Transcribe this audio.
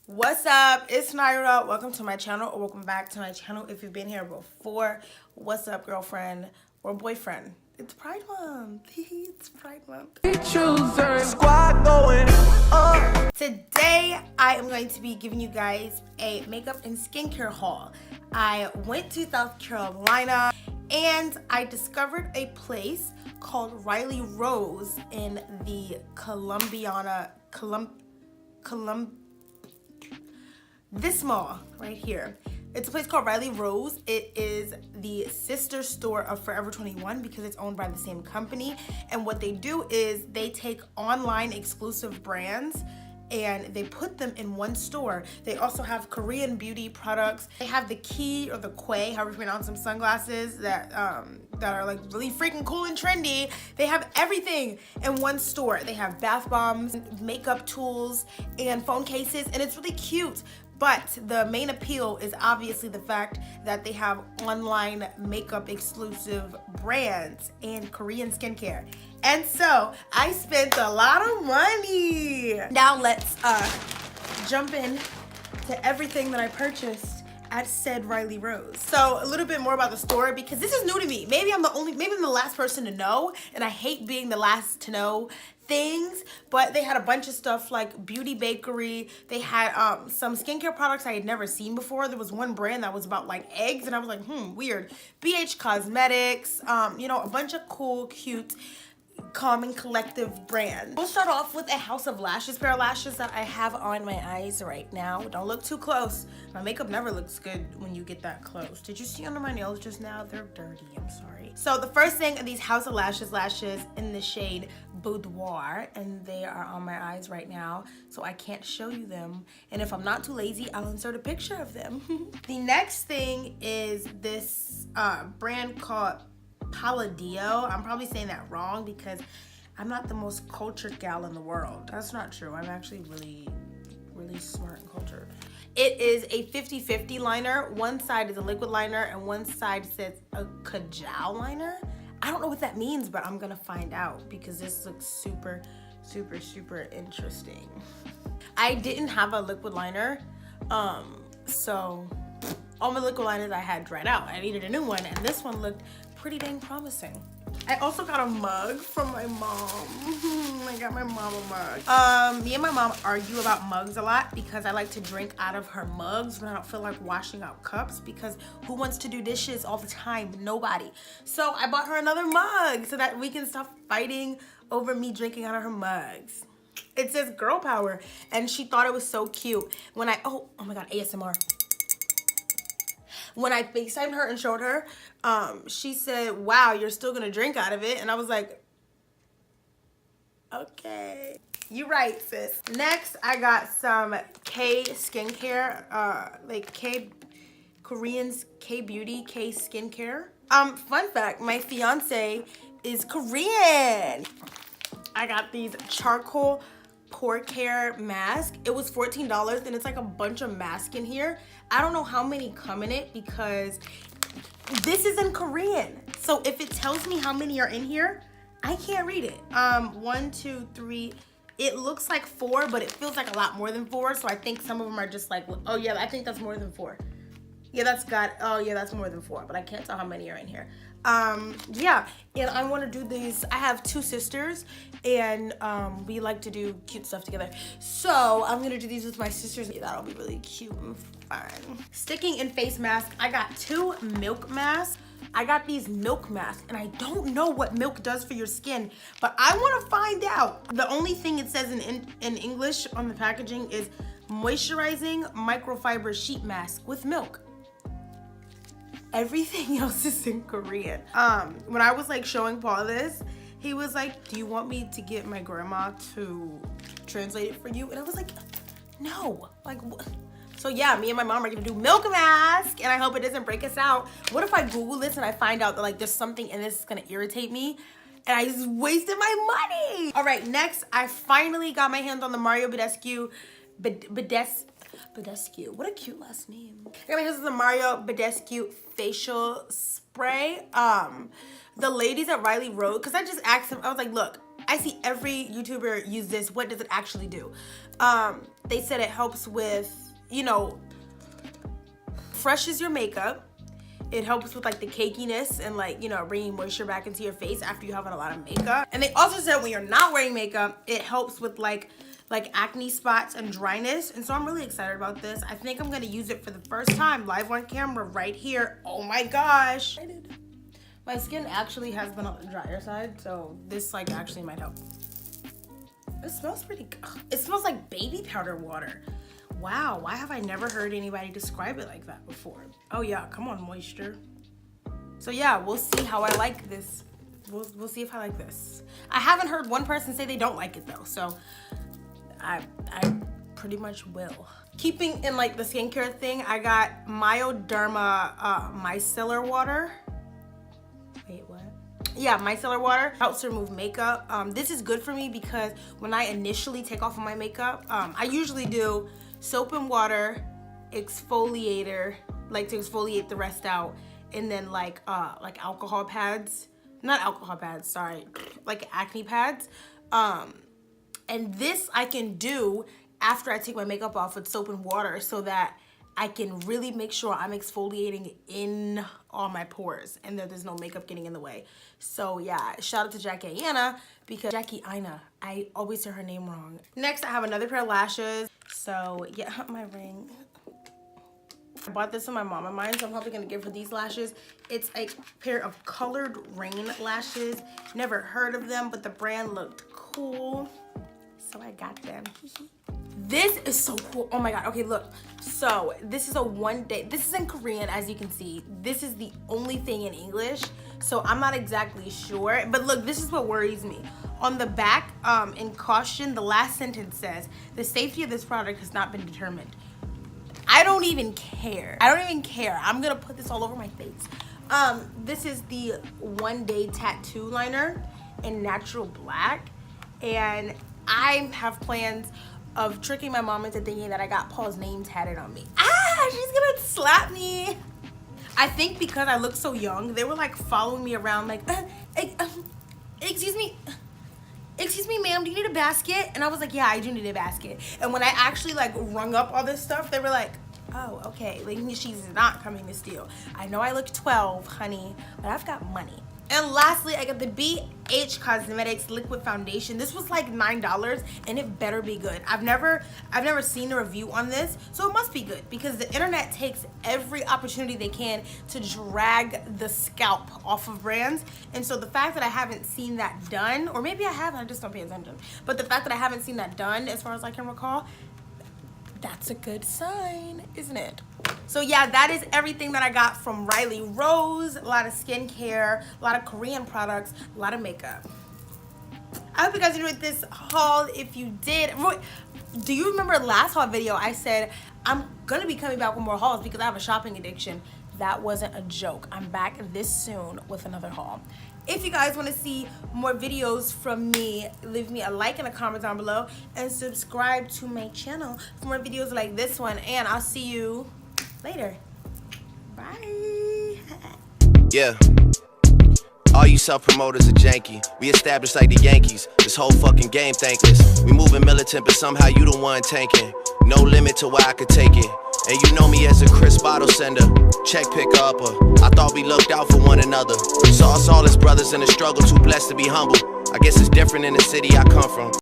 What's up? It's Nyra. Welcome to my channel, or welcome back to my channel if you've been here before. What's up, girlfriend or boyfriend? It's Pride Month. It's Pride Month. Squad going up. Today, I am going to be giving you guys a makeup and skincare haul. I went to South Carolina and I discovered a place called Riley Rose in the this mall right here. It's a place called Riley Rose. It is the sister store of Forever 21 because it's owned by the same company. And what they do is they take online exclusive brands and they put them in one store. They also have Korean beauty products. They have the Key or the Quay, however you pronounce them, sunglasses that are like really freaking cool and trendy. They have everything in one store. They have bath bombs, makeup tools, and phone cases, and it's really cute. But the main appeal is obviously the fact that they have online makeup exclusive brands and Korean skincare. And so I spent a lot of money. Now let's jump in to everything that I purchased at said Riley Rose. So a little bit more about the store because this is new to me. Maybe I'm the last person to know, and I hate being the last to know things, but they had a bunch of stuff like beauty bakery. They had some skincare products I had never seen before. There was one brand that was about like eggs, and I was like, weird. BH Cosmetics, you know, a bunch of cool, cute, calming collective brands. We'll start off with a House of Lashes pair of lashes that I have on my eyes right now. Don't look too close. My makeup never looks good when you get that close. Did you see under my nails just now? They're dirty, I'm sorry. So the first thing are these House of Lashes in the shade Boudoir, and they are on my eyes right now, so I can't show you them. And if I'm not too lazy, I'll insert a picture of them. The next thing is this brand called Palladio. I'm probably saying that wrong because I'm not the most cultured gal in the world. That's not true. I'm actually really smart and cultured. It is a 50-50 liner. One side is a liquid liner and one side says a kajal liner. I don't know what that means, but I'm gonna find out because this looks super interesting. I didn't have a liquid liner, so all my liquid liners I had dried out. I needed a new one, and this one looked pretty dang promising. I also got a mug from my mom. I got my mom a mug. Me and my mom argue about mugs a lot because I like to drink out of her mugs when I don't feel like washing out cups, because who wants to do dishes all the time? Nobody. So I bought her another mug so that we can stop fighting over me drinking out of her mugs. It says girl power, and she thought it was so cute. When oh my God, ASMR. When I FaceTimed her and showed her, she said, wow, you're still gonna drink out of it. And I was like, okay. You right, sis. Next, I got some K skincare, like Korean's K beauty, K skincare. Fun fact, my fiance is Korean. I got these charcoal pore care mask. It was $14 and it's like a bunch of masks in here. I don't know how many come in it because this is in Korean. So if it tells me how many are in here, I can't read it. 1, 2, 3. It looks like 4, but it feels like a lot more than 4. So I think some of them are just like, oh yeah, I think that's more than 4. Yeah, oh yeah, that's more than 4, but I can't tell how many are in here. Yeah, and I want to do these. I have 2 sisters, and we like to do cute stuff together. So I'm gonna do these with my sisters. That'll be really cute and fun. Sticking in face mask, I got 2 milk masks. I got these milk masks, and I don't know what milk does for your skin, but I want to find out. The only thing it says in English on the packaging is moisturizing microfiber sheet mask with milk. Everything else is in Korean. When I was like showing Paul this, he was like, do you want me to get my grandma to translate it for you? And I was like, no, like what? So yeah, me and my mom are gonna do milk mask, and I hope it doesn't break us out. What if I Google this and I find out that like there's something in this that's gonna irritate me and I just wasted my money? All right, next, I finally got my hands on the Mario Badescu, what a cute last name. I got my hands on the Mario Badescu facial spray. The ladies at Riley Rose, because I just asked them, I was like, look, I see every YouTuber use this. What does it actually do? They said it helps with, you know, freshes your makeup. It helps with like the cakiness and like, you know, bringing moisture back into your face after you have a lot of makeup. And they also said when you're not wearing makeup, it helps with like acne spots and dryness. And so I'm really excited about this. I think I'm gonna use it for the first time live on camera right here. Oh my gosh. My skin actually has been on the drier side, so this like actually might help. It smells pretty good. It smells like baby powder water. Wow, why have I never heard anybody describe it like that before? Oh yeah, come on, moisture. So yeah, we'll see how I like this. We'll see if I like this. I haven't heard one person say they don't like it though, so I pretty much will. Keeping in like the skincare thing, I got Myoderma micellar water. Wait, what? Yeah, micellar water helps to remove makeup. This is good for me because when I initially take off my makeup, I usually do soap and water, exfoliator, like to exfoliate the rest out, and then like alcohol pads, not alcohol pads, sorry, like acne pads. And this I can do after I take my makeup off with soap and water so that I can really make sure I'm exfoliating in all my pores and that there's no makeup getting in the way. So yeah, shout out to Aina because Aina, I always say her name wrong. Next, I have another pair of lashes. So yeah, my ring. I bought this from my mom of mine, so I'm probably gonna give her these lashes. It's a pair of colored rain lashes. Never heard of them, but the brand looked cool, so I got them. This is so cool. Oh my god. Okay, look. So this is a one-day. This is in Korean, as you can see. This is the only thing in English, so I'm not exactly sure. But look, this is what worries me. On the back, in caution, the last sentence says, "The safety of this product has not been determined." I don't even care. I don't even care. I'm gonna put this all over my face. This is the one-day tattoo liner in natural black, and I have plans of tricking my mom into thinking that I got Paul's name tatted on me. Ah, she's gonna slap me. I think because I look so young, they were like following me around like, excuse me, ma'am, do you need a basket? And I was like, yeah, I do need a basket. And when I actually like rung up all this stuff, they were like, oh, okay, like she's not coming to steal. I know I look 12, honey, but I've got money. And lastly, I got the BH Cosmetics Liquid Foundation. This was like $9 and it better be good. I've never seen a review on this, so it must be good because the internet takes every opportunity they can to drag the scalp off of brands. And so the fact that I haven't seen that done, or maybe I have and I just don't pay attention, but the fact that I haven't seen that done as far as I can recall, that's a good sign, isn't it? So yeah, that is everything that I got from Riley Rose. A lot of skincare, a lot of Korean products, a lot of makeup. I hope you guys enjoyed this haul. If you did, do you remember last haul video I said I'm gonna be coming back with more hauls because I have a shopping addiction? That wasn't a joke. I'm back this soon with another haul. If you guys want to see more videos from me, leave me a like and a comment down below and subscribe to my channel for more videos like this one, and I'll see you later. Bye. Yeah. All you self-promoters are janky. We established like the Yankees. This whole fucking game thankless. We moving militant, but somehow you the one tanking. No limit to where I could take it. And you know me as a crisp bottle sender, check picker upper. I thought we looked out for one another. Saw us all as brothers in the struggle, too blessed to be humble. I guess it's different in the city I come from.